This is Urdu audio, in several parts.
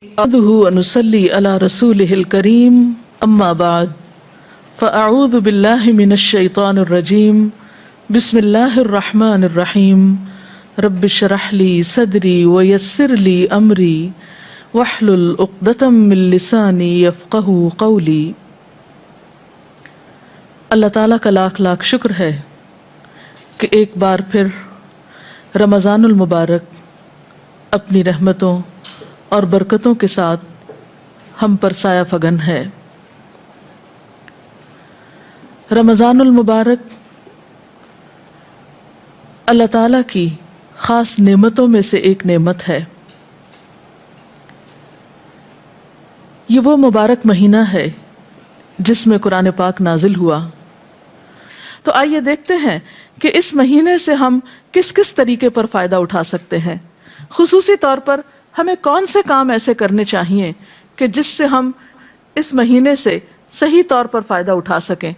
نحمده ونصلي على رسوله الكريم أما بعد فأعوذ بالله من الشيطان الرجيم بسم الله الرحمن الرحيم رب اشرح لي صدري ويسر لي أمري واحلل عقدة من لساني يفقهوا قولي۔ اللہ تعالیٰ کا لاکھ لاکھ شکر ہے کہ ایک بار پھر رمضان المبارک اپنی رحمتوں اور برکتوں کے ساتھ ہم پر سایہ فگن ہے۔ رمضان المبارک اللہ تعالیٰ کی خاص نعمتوں میں سے ایک نعمت ہے۔ یہ وہ مبارک مہینہ ہے جس میں قرآن پاک نازل ہوا۔ تو آئیے دیکھتے ہیں کہ اس مہینے سے ہم کس کس طریقے پر فائدہ اٹھا سکتے ہیں، خصوصی طور پر ہمیں کون سے کام ایسے کرنے چاہیے کہ جس سے ہم اس مہینے سے صحیح طور پر فائدہ اٹھا سکیں۔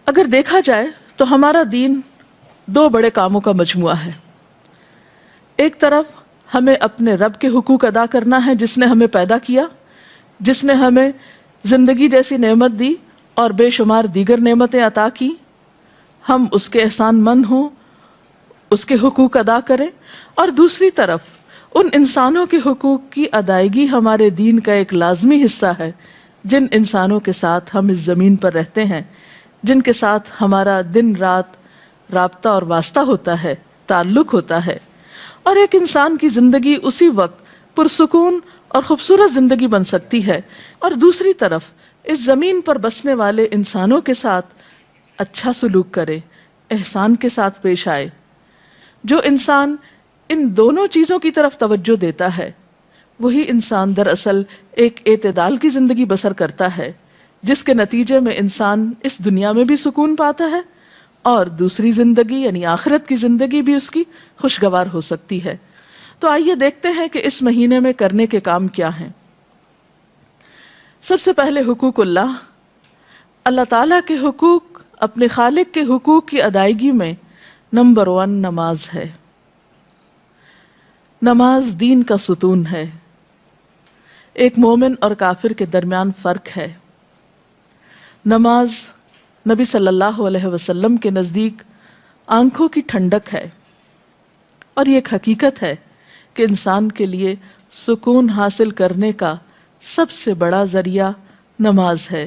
اگر دیکھا جائے تو ہمارا دین دو بڑے کاموں کا مجموعہ ہے۔ ایک طرف ہمیں اپنے رب کے حقوق ادا کرنا ہے جس نے ہمیں پیدا کیا، جس نے ہمیں زندگی جیسی نعمت دی اور بے شمار دیگر نعمتیں عطا کی، ہم اس کے احسان مند ہوں، اس کے حقوق ادا کریں۔ اور دوسری طرف ان انسانوں کے حقوق کی ادائیگی ہمارے دین کا ایک لازمی حصہ ہے، جن انسانوں کے ساتھ ہم اس زمین پر رہتے ہیں، جن کے ساتھ ہمارا دن رات رابطہ اور واسطہ ہوتا ہے، تعلق ہوتا ہے۔ اور ایک انسان کی زندگی اسی وقت پرسکون اور خوبصورت زندگی بن سکتی ہے، اور دوسری طرف اس زمین پر بسنے والے انسانوں کے ساتھ اچھا سلوک کرے، احسان کے ساتھ پیش آئے۔ جو انسان ان دونوں چیزوں کی طرف توجہ دیتا ہے وہی انسان دراصل ایک اعتدال کی زندگی بسر کرتا ہے، جس کے نتیجے میں انسان اس دنیا میں بھی سکون پاتا ہے اور دوسری زندگی یعنی آخرت کی زندگی بھی اس کی خوشگوار ہو سکتی ہے۔ تو آئیے دیکھتے ہیں کہ اس مہینے میں کرنے کے کام کیا ہیں۔ سب سے پہلے حقوق اللہ تعالیٰ کے حقوق، اپنے خالق کے حقوق کی ادائیگی میں نمبر 1 نماز ہے۔ نماز دین کا ستون ہے، ایک مومن اور کافر کے درمیان فرق ہے۔ نماز نبی صلی اللہ علیہ وسلم کے نزدیک آنکھوں کی ٹھنڈک ہے، اور یہ ایک حقیقت ہے کہ انسان کے لیے سکون حاصل کرنے کا سب سے بڑا ذریعہ نماز ہے،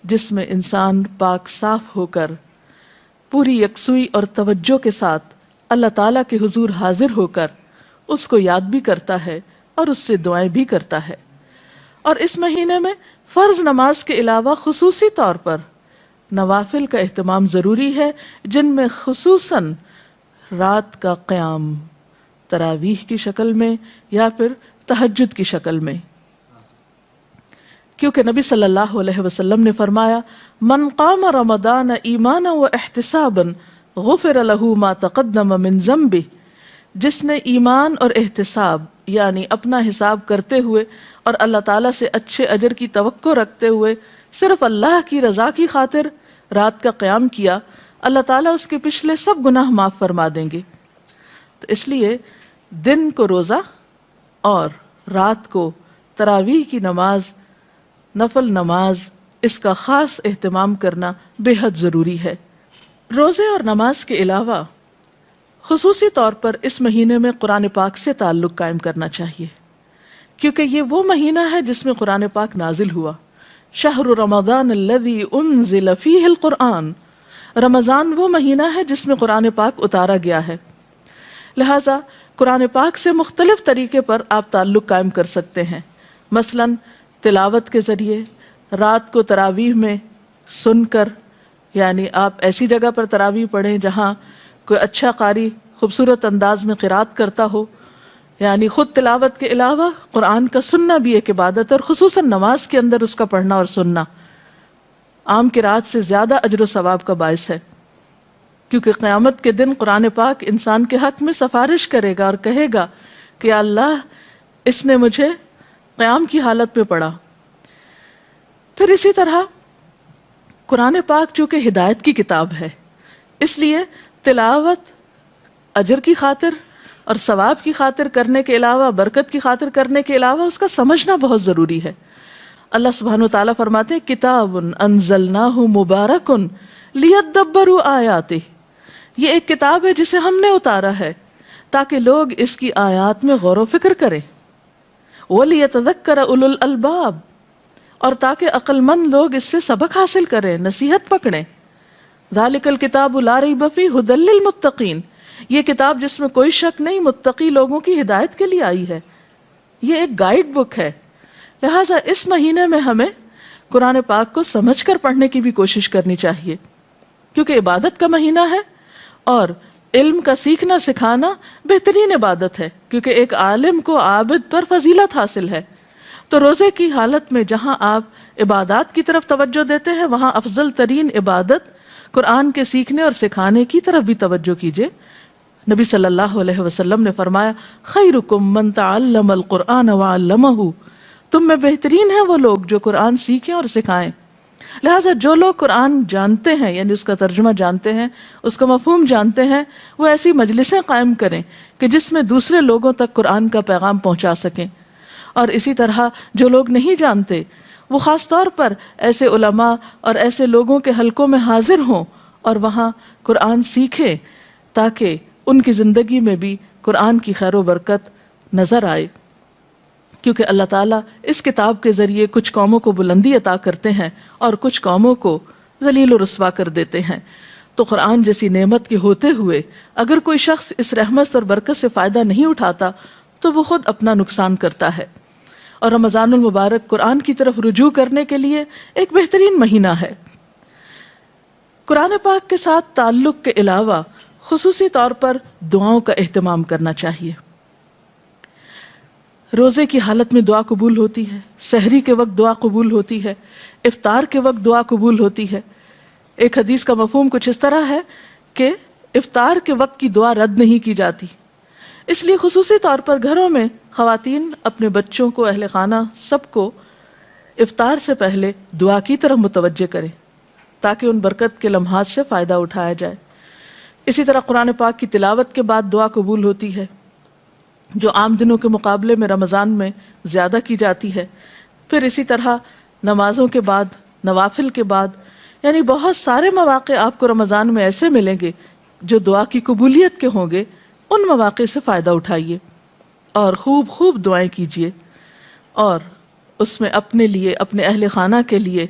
جس میں انسان پاک صاف ہو کر پوری یکسوئی اور توجہ کے ساتھ اللہ تعالیٰ کے حضور حاضر ہو کر اس کو یاد بھی کرتا ہے اور اس سے دعائیں بھی کرتا ہے۔ اور اس مہینے میں فرض نماز کے علاوہ خصوصی طور پر نوافل کا اہتمام ضروری ہے، جن میں خصوصاً رات کا قیام تراویح کی شکل میں یا پھر تہجد کی شکل میں، کیونکہ نبی صلی اللہ علیہ وسلم نے فرمایا من قام رمضان ایمانا و احتسابا غفر له ما تقدم من ذنبه، جس نے ایمان اور احتساب یعنی اپنا حساب کرتے ہوئے اور اللہ تعالیٰ سے اچھے اجر کی توقع رکھتے ہوئے صرف اللہ کی رضا کی خاطر رات کا قیام کیا، اللہ تعالیٰ اس کے پچھلے سب گناہ معاف فرما دیں گے۔ تو اس لیے دن کو روزہ اور رات کو تراویح کی نماز، نفل نماز، اس کا خاص اہتمام کرنا بے حد ضروری ہے۔ روزے اور نماز کے علاوہ خصوصی طور پر اس مہینے میں قرآن پاک سے تعلق قائم کرنا چاہیے، کیونکہ یہ وہ مہینہ ہے جس میں قرآن پاک نازل ہوا۔ شہر رمضان الذی انزل فیہ القرآن، رمضان وہ مہینہ ہے جس میں قرآن پاک اتارا گیا ہے، لہٰذا قرآن پاک سے مختلف طریقے پر آپ تعلق قائم کر سکتے ہیں، مثلاً تلاوت کے ذریعے، رات کو تراویح میں سن کر، یعنی آپ ایسی جگہ پر تراویح پڑھیں جہاں کوئی اچھا قاری خوبصورت انداز میں قرات کرتا ہو، یعنی خود تلاوت کے علاوہ قرآن کا سننا بھی ایک عبادت ہے، اور خصوصاً نماز کے اندر اس کا پڑھنا اور سننا عام قرات سے زیادہ اجر و ثواب کا باعث ہے، کیونکہ قیامت کے دن قرآن پاک انسان کے حق میں سفارش کرے گا اور کہے گا کہ یا اللہ اس نے مجھے قیام کی حالت میں پڑھا۔ پھر اسی طرح قرآن پاک چونکہ ہدایت کی کتاب ہے، اس لیے تلاوت اجر کی خاطر اور ثواب کی خاطر کرنے کے علاوہ، برکت کی خاطر کرنے کے علاوہ اس کا سمجھنا بہت ضروری ہے۔ اللہ سبحانہ وتعالیٰ فرماتے ہیں کتاب انزلناہ مبارک لیدبروا آیاتہ، یہ ایک کتاب ہے جسے ہم نے اتارا ہے تاکہ لوگ اس کی آیات میں غور و فکر کریں، وَلِيَتَذَكَّرَ أُولُو الْأَلْبَابِ، اور تاکہ عقل مند لوگ اس سے سبق حاصل کریں، نصیحت پکڑیں۔ ذَلِكَ الْكِتَابُ لَا رَيْبَ فِيهِ هُدًى لِّلْمُتَّقِينَ، یہ کتاب جس میں کوئی شک نہیں، متقی لوگوں کی ہدایت کے لیے آئی ہے، یہ ایک گائیڈ بک ہے۔ لہٰذا اس مہینے میں ہمیں قرآن پاک کو سمجھ کر پڑھنے کی بھی کوشش کرنی چاہیے، کیونکہ عبادت کا مہینہ ہے اور علم کا سیکھنا سکھانا بہترین عبادت ہے، کیونکہ ایک عالم کو عابد پر فضیلت حاصل ہے۔ تو روزے کی حالت میں جہاں آپ عبادات کی طرف توجہ دیتے ہیں، وہاں افضل ترین عبادت قرآن کے سیکھنے اور سکھانے کی طرف بھی توجہ کیجیے۔ نبی صلی اللہ علیہ وسلم نے فرمایا خیرکم من تعلم القرآن وعلمہ، تم میں بہترین ہیں وہ لوگ جو قرآن سیکھیں اور سکھائیں۔ لہٰذا جو لوگ قرآن جانتے ہیں، یعنی اس کا ترجمہ جانتے ہیں، اس کا مفہوم جانتے ہیں، وہ ایسی مجلسیں قائم کریں کہ جس میں دوسرے لوگوں تک قرآن کا پیغام پہنچا سکیں۔ اور اسی طرح جو لوگ نہیں جانتے وہ خاص طور پر ایسے علماء اور ایسے لوگوں کے حلقوں میں حاضر ہوں اور وہاں قرآن سیکھیں تاکہ ان کی زندگی میں بھی قرآن کی خیر و برکت نظر آئے، کیونکہ اللہ تعالیٰ اس کتاب کے ذریعے کچھ قوموں کو بلندی عطا کرتے ہیں اور کچھ قوموں کو ذلیل و رسوا کر دیتے ہیں۔ تو قرآن جیسی نعمت کے ہوتے ہوئے اگر کوئی شخص اس رحمت اور برکت سے فائدہ نہیں اٹھاتا تو وہ خود اپنا نقصان کرتا ہے۔ اور رمضان المبارک قرآن کی طرف رجوع کرنے کے لیے ایک بہترین مہینہ ہے۔ قرآن پاک کے ساتھ تعلق کے علاوہ خصوصی طور پر دعاؤں کا اہتمام کرنا چاہیے۔ روزے کی حالت میں دعا قبول ہوتی ہے، سحری کے وقت دعا قبول ہوتی ہے، افطار کے وقت دعا قبول ہوتی ہے۔ ایک حدیث کا مفہوم کچھ اس طرح ہے کہ افطار کے وقت کی دعا رد نہیں کی جاتی، اس لیے خصوصی طور پر گھروں میں خواتین اپنے بچوں کو، اہل خانہ سب کو افطار سے پہلے دعا کی طرف متوجہ کریں تاکہ ان برکت کے لمحات سے فائدہ اٹھایا جائے۔ اسی طرح قرآن پاک کی تلاوت کے بعد دعا قبول ہوتی ہے، جو عام دنوں کے مقابلے میں رمضان میں زیادہ کی جاتی ہے۔ پھر اسی طرح نمازوں کے بعد، نوافل کے بعد، یعنی بہت سارے مواقع آپ کو رمضان میں ایسے ملیں گے جو دعا کی قبولیت کے ہوں گے۔ ان مواقع سے فائدہ اٹھائیے اور خوب خوب دعائیں کیجیے، اور اس میں اپنے لیے، اپنے اہل خانہ کے لیے،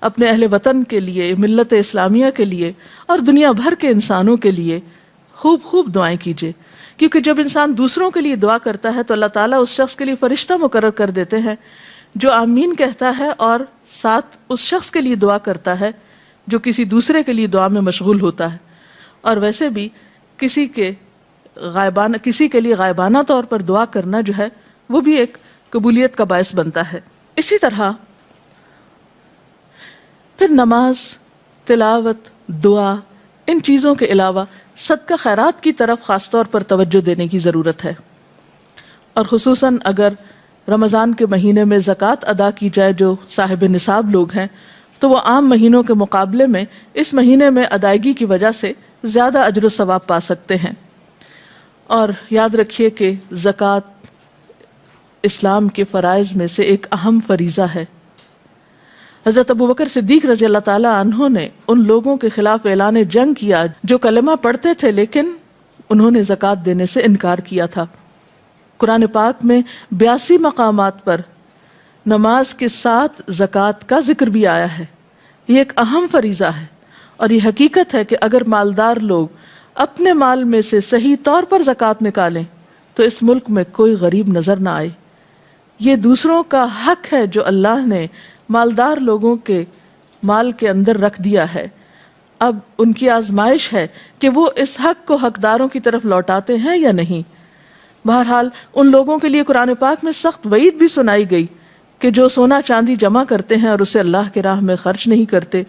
اپنے اہل وطن کے لیے، ملت اسلامیہ کے لیے اور دنیا بھر کے انسانوں کے لیے خوب خوب دعائیں کیجیے، کیونکہ جب انسان دوسروں کے لیے دعا کرتا ہے تو اللہ تعالیٰ اس شخص کے لیے فرشتہ مقرر کر دیتے ہیں جو آمین کہتا ہے اور ساتھ اس شخص کے لیے دعا کرتا ہے جو کسی دوسرے کے لیے دعا میں مشغول ہوتا ہے۔ اور ویسے بھی کسی کے لیے غائبانہ طور پر دعا کرنا جو ہے وہ بھی ایک قبولیت کا باعث بنتا ہے۔ اسی طرح پھر نماز، تلاوت، دعا، ان چیزوں کے علاوہ صدقہ خیرات کی طرف خاص طور پر توجہ دینے کی ضرورت ہے، اور خصوصاً اگر رمضان کے مہینے میں زکوٰۃ ادا کی جائے جو صاحب نصاب لوگ ہیں تو وہ عام مہینوں کے مقابلے میں اس مہینے میں ادائیگی کی وجہ سے زیادہ اجر و ثواب پا سکتے ہیں۔ اور یاد رکھیے کہ زکوٰۃ اسلام کے فرائض میں سے ایک اہم فریضہ ہے۔ حضرت ابوبکر صدیق رضی اللہ تعالیٰ عنہ نے ان لوگوں کے خلاف اعلان جنگ کیا جو کلمہ پڑھتے تھے لیکن انہوں نے زکوٰۃ دینے سے انکار کیا تھا۔ قرآن پاک میں 82 مقامات پر نماز کے ساتھ زکوٰۃ کا ذکر بھی آیا ہے۔ یہ ایک اہم فریضہ ہے، اور یہ حقیقت ہے کہ اگر مالدار لوگ اپنے مال میں سے صحیح طور پر زکوٰۃ نکالیں تو اس ملک میں کوئی غریب نظر نہ آئے۔ یہ دوسروں کا حق ہے جو اللہ نے مالدار لوگوں کے مال کے اندر رکھ دیا ہے۔ اب ان کی آزمائش ہے کہ وہ اس حق کو حقداروں کی طرف لوٹاتے ہیں یا نہیں۔ بہرحال ان لوگوں کے لیے قرآن پاک میں سخت وعید بھی سنائی گئی کہ جو سونا چاندی جمع کرتے ہیں اور اسے اللہ کی راہ میں خرچ نہیں کرتے۔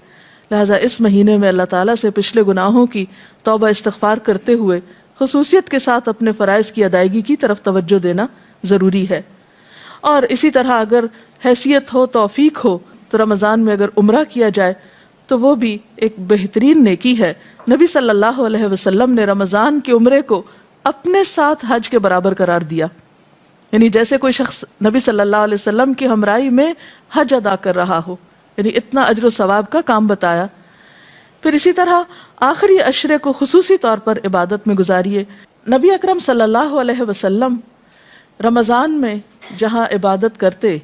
لہٰذا اس مہینے میں اللہ تعالیٰ سے پچھلے گناہوں کی توبہ استغفار کرتے ہوئے خصوصیت کے ساتھ اپنے فرائض کی ادائیگی کی طرف توجہ دینا ضروری ہے۔ اور اسی طرح اگر حیثیت ہو، توفیق ہو تو رمضان میں اگر عمرہ کیا جائے تو وہ بھی ایک بہترین نیکی ہے۔ نبی صلی اللہ علیہ وسلم نے رمضان کے عمرے کو اپنے ساتھ حج کے برابر قرار دیا. یعنی جیسے کوئی شخص نبی صلی اللہ علیہ وسلم کی ہمراہی میں حج ادا کر رہا ہو، یعنی اتنا اجر و ثواب کا کام بتایا. پھر اسی طرح آخری عشرے کو خصوصی طور پر عبادت میں گزاریے. نبی اکرم صلی اللہ علیہ وسلم رمضان میں جہاں عبادت کرتے،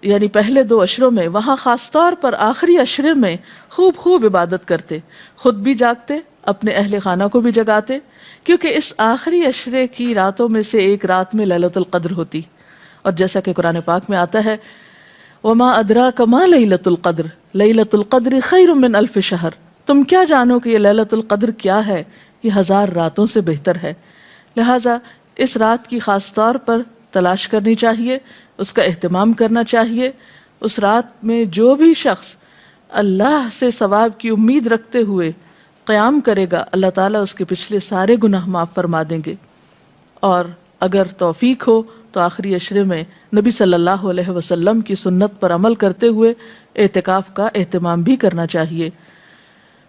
یعنی پہلے 2 عشروں میں، وہاں خاص طور پر آخری عشرے میں خوب عبادت کرتے، خود بھی جاگتے، اپنے اہل خانہ کو بھی جگاتے، کیونکہ اس آخری عشرے کی راتوں میں سے ایک رات میں لیلۃ القدر ہوتی. اور جیسا کہ قرآن پاک میں آتا ہے وَمَا أَدْرَاكَ مَا لَيْلَةُ الْقَدْرِ لَيْلَةُ الْقَدْرِ خَيْرٌ مِّنْ أَلْفِ شَهْرٍ. تم کیا جانو کہ یہ لیلۃ القدر کیا ہے؟ یہ 1000 راتوں سے بہتر ہے. لہٰذا اس رات کی خاص طور پر تلاش کرنی چاہیے، اس کا اہتمام کرنا چاہیے. اس رات میں جو بھی شخص اللہ سے ثواب کی امید رکھتے ہوئے قیام کرے گا، اللہ تعالیٰ اس کے پچھلے سارے گناہ معاف فرما دیں گے. اور اگر توفیق ہو تو آخری عشرے میں نبی صلی اللہ علیہ وسلم کی سنت پر عمل کرتے ہوئے اعتکاف کا اہتمام بھی کرنا چاہیے.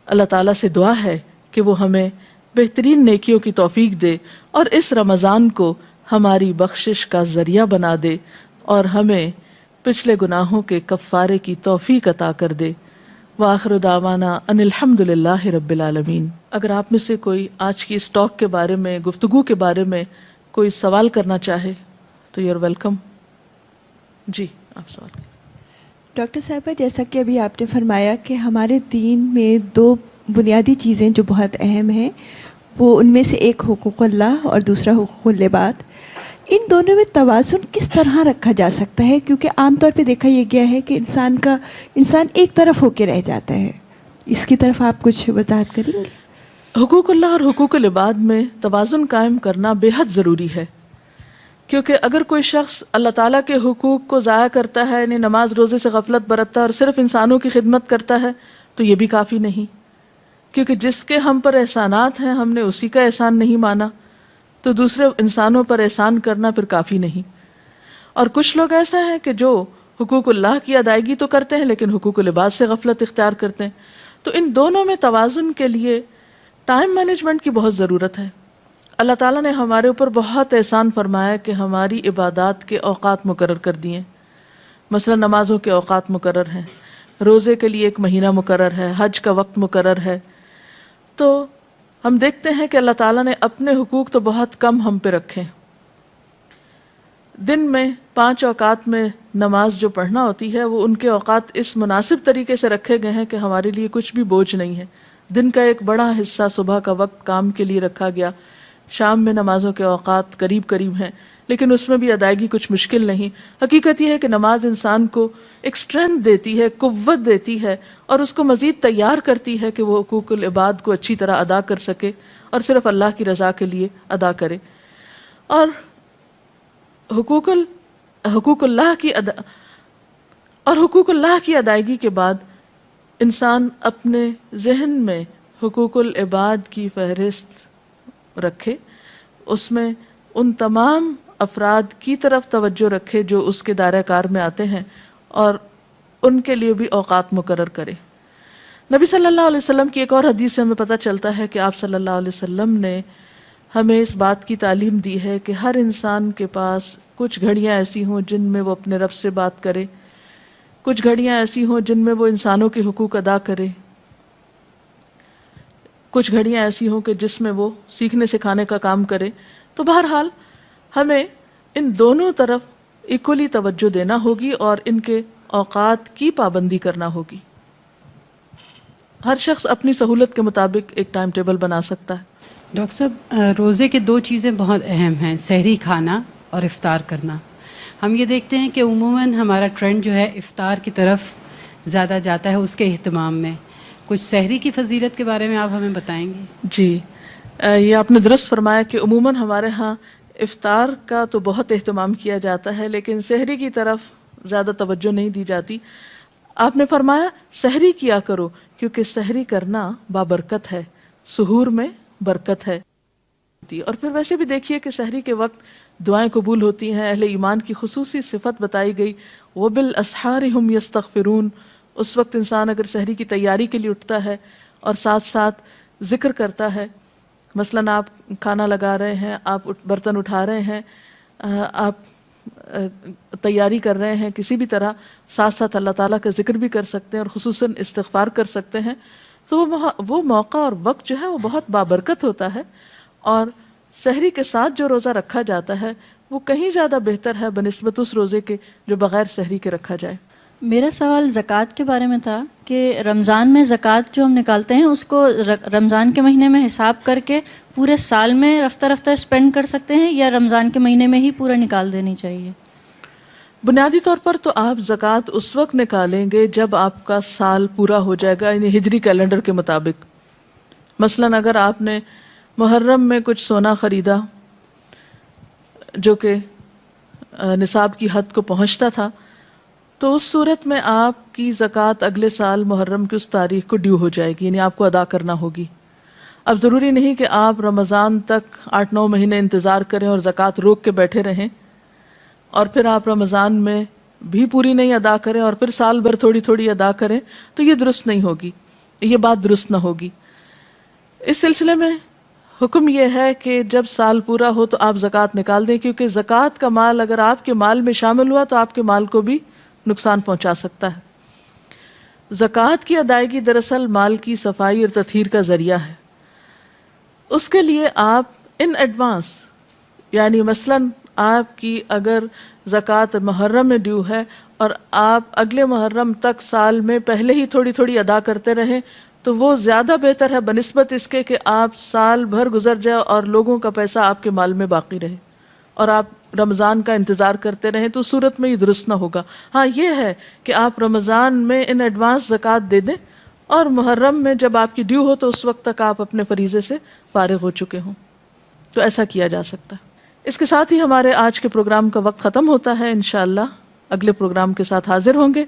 اللہ تعالیٰ سے دعا ہے کہ وہ ہمیں بہترین نیکیوں کی توفیق دے اور اس رمضان کو ہماری بخشش کا ذریعہ بنا دے اور ہمیں پچھلے گناہوں کے کفارے کی توفیق عطا کر دے. وآخر دعوانا ان الحمد للہ رب العالمین. اگر آپ میں سے کوئی آج کی اس ٹاک کے بارے میں، گفتگو کے بارے میں کوئی سوال کرنا چاہے تو یو آر ویلکم. جی آپ سوال کریں. ڈاکٹر صاحبہ، جیسا کہ ابھی آپ نے فرمایا کہ ہمارے دین میں 2 بنیادی چیزیں جو بہت اہم ہیں، وہ ان میں سے ایک حقوق اللہ اور دوسرا حقوق العباد. ان دونوں میں توازن کس طرح رکھا جا سکتا ہے؟ کیونکہ عام طور پہ دیکھا یہ گیا ہے کہ انسان ایک طرف ہو کے رہ جاتا ہے. اس کی طرف آپ کچھ وضاحت کریں گے؟ حقوق اللہ اور حقوق العباد میں توازن قائم کرنا بے حد ضروری ہے، کیونکہ اگر کوئی شخص اللہ تعالیٰ کے حقوق کو ضائع کرتا ہے، یعنی نماز روزے سے غفلت برتتا ہے اور صرف انسانوں کی خدمت کرتا ہے، تو یہ بھی کافی نہیں. کیونکہ جس کے ہم پر احسانات ہیں ہم نے اسی کا احسان نہیں مانا، تو دوسرے انسانوں پر احسان کرنا پھر کافی نہیں. اور کچھ لوگ ایسا ہیں کہ جو حقوق اللہ کی ادائیگی تو کرتے ہیں لیکن حقوق العباد سے غفلت اختیار کرتے ہیں. تو ان دونوں میں توازن کے لیے ٹائم مینجمنٹ کی بہت ضرورت ہے. اللہ تعالیٰ نے ہمارے اوپر بہت احسان فرمایا کہ ہماری عبادات کے اوقات مقرر کر دیے. مثلا نمازوں کے اوقات مقرر ہیں، روزے کے لیے ایک مہینہ مقرر ہے، حج کا وقت مقرر ہے. تو ہم دیکھتے ہیں کہ اللہ تعالیٰ نے اپنے حقوق تو بہت کم ہم پہ رکھے. دن میں 5 اوقات میں نماز جو پڑھنا ہوتی ہے وہ ان کے اوقات اس مناسب طریقے سے رکھے گئے ہیں کہ ہمارے لیے کچھ بھی بوجھ نہیں ہے. دن کا ایک بڑا حصہ صبح کا وقت کام کے لیے رکھا گیا. شام میں نمازوں کے اوقات قریب قریب ہیں لیکن اس میں بھی ادائیگی کچھ مشکل نہیں. حقیقت یہ ہے کہ نماز انسان کو ایک اسٹرینتھ دیتی ہے، قوت دیتی ہے اور اس کو مزید تیار کرتی ہے کہ وہ حقوق العباد کو اچھی طرح ادا کر سکے اور صرف اللہ کی رضا کے لیے ادا کرے. اور حقوق اللہ کی ادائیگی کے بعد انسان اپنے ذہن میں حقوق العباد کی فہرست رکھے، اس میں ان تمام افراد کی طرف توجہ رکھے جو اس کے دائرہ کار میں آتے ہیں اور ان کے لیے بھی اوقات مقرر کرے. نبی صلی اللہ علیہ وسلم کی ایک اور حدیث سے ہمیں پتہ چلتا ہے کہ آپ صلی اللہ علیہ وسلم نے ہمیں اس بات کی تعلیم دی ہے کہ ہر انسان کے پاس کچھ گھڑیاں ایسی ہوں جن میں وہ اپنے رب سے بات کرے، کچھ گھڑیاں ایسی ہوں جن میں وہ انسانوں کے حقوق ادا کرے، کچھ گھڑیاں ایسی ہوں کہ جس میں وہ سیکھنے سکھانے کا کام کرے. تو بہرحال ہمیں ان دونوں طرف ایکولی توجہ دینا ہوگی اور ان کے اوقات کی پابندی کرنا ہوگی. ہر شخص اپنی سہولت کے مطابق ایک ٹائم ٹیبل بنا سکتا ہے. ڈاکٹر صاحب، روزے کے 2 چیزیں بہت اہم ہیں، سحری کھانا اور افطار کرنا. ہم یہ دیکھتے ہیں کہ عموماً ہمارا ٹرینڈ جو ہے افطار کی طرف زیادہ جاتا ہے اس کے اہتمام میں. کچھ سحری کی فضیلت کے بارے میں آپ ہمیں بتائیں گے؟ جی، یہ آپ نے درست فرمایا کہ عموماً ہمارے ہاں افطار کا تو بہت اہتمام کیا جاتا ہے لیکن سحری کی طرف زیادہ توجہ نہیں دی جاتی. آپ نے فرمایا سحری کیا کرو کیونکہ سحری کرنا بابرکت ہے، سحور میں برکت ہے. اور پھر ویسے بھی دیکھیے کہ سحری کے وقت دعائیں قبول ہوتی ہیں. اہل ایمان کی خصوصی صفت بتائی گئی، وَبِالْأَسْحَارِ هُمْ يَسْتَغْفِرُونَ. اس وقت انسان اگر سحری کی تیاری کے لیے اٹھتا ہے اور ساتھ ساتھ ذکر کرتا ہے مثلاً آپ کھانا لگا رہے ہیں، آپ برتن اٹھا رہے ہیں، آپ تیاری کر رہے ہیں کسی بھی طرح، ساتھ ساتھ اللہ تعالیٰ کا ذکر بھی کر سکتے ہیں اور خصوصاً استغفار کر سکتے ہیں، تو وہ موقع اور وقت جو ہے وہ بہت بابرکت ہوتا ہے. اور سحری کے ساتھ جو روزہ رکھا جاتا ہے وہ کہیں زیادہ بہتر ہے بنسبت اس روزے کے جو بغیر سحری کے رکھا جائے. میرا سوال زکوٰۃ کے بارے میں تھا کہ رمضان میں زکوٰۃ جو ہم نکالتے ہیں اس کو رمضان کے مہینے میں حساب کر کے پورے سال میں رفتہ رفتہ اسپینڈ کر سکتے ہیں یا رمضان کے مہینے میں ہی پورا نکال دینی چاہیے؟ بنیادی طور پر تو آپ زکوٰۃ اس وقت نکالیں گے جب آپ کا سال پورا ہو جائے گا، یعنی ہجری کیلنڈر کے مطابق. مثلاً اگر آپ نے محرم میں کچھ سونا خریدا جو کہ نصاب کی حد کو پہنچتا تھا، تو اس صورت میں آپ کی زکوٰۃ اگلے سال محرم کی اس تاریخ کو ڈیو ہو جائے گی، یعنی آپ کو ادا کرنا ہوگی. اب ضروری نہیں کہ آپ رمضان تک 8-9 مہینے انتظار کریں اور زکوٰۃ روک کے بیٹھے رہیں اور پھر آپ رمضان میں بھی پوری نہیں ادا کریں اور پھر سال بھر تھوڑی تھوڑی ادا کریں، تو یہ درست نہیں ہوگی، یہ بات درست نہ ہوگی. اس سلسلے میں حکم یہ ہے کہ جب سال پورا ہو تو آپ زکوٰۃ نکال دیں، کیونکہ زکوٰۃ کا مال اگر آپ کے مال میں شامل ہوا تو آپ کے مال کو بھی نقصان پہنچا سکتا ہے. زکوٰۃ کی ادائیگی دراصل مال کی صفائی اور تطہیر کا ذریعہ ہے. اس کے لیے آپ ان ایڈوانس، یعنی مثلاً آپ کی اگر زکوٰۃ محرم میں ڈیو ہے اور آپ اگلے محرم تک سال میں پہلے ہی تھوڑی تھوڑی ادا کرتے رہیں، تو وہ زیادہ بہتر ہے بنسبت اس کے کہ آپ سال بھر گزر جائے اور لوگوں کا پیسہ آپ کے مال میں باقی رہے اور آپ رمضان کا انتظار کرتے رہیں، تو صورت میں یہ درست نہ ہوگا. ہاں یہ ہے کہ آپ رمضان میں ان ایڈوانس زکوٰۃ دے دیں اور محرم میں جب آپ کی ڈیو ہو تو اس وقت تک آپ اپنے فریضے سے فارغ ہو چکے ہوں، تو ایسا کیا جا سکتا ہے. اس کے ساتھ ہی ہمارے آج کے پروگرام کا وقت ختم ہوتا ہے. انشاءاللہ اگلے پروگرام کے ساتھ حاضر ہوں گے.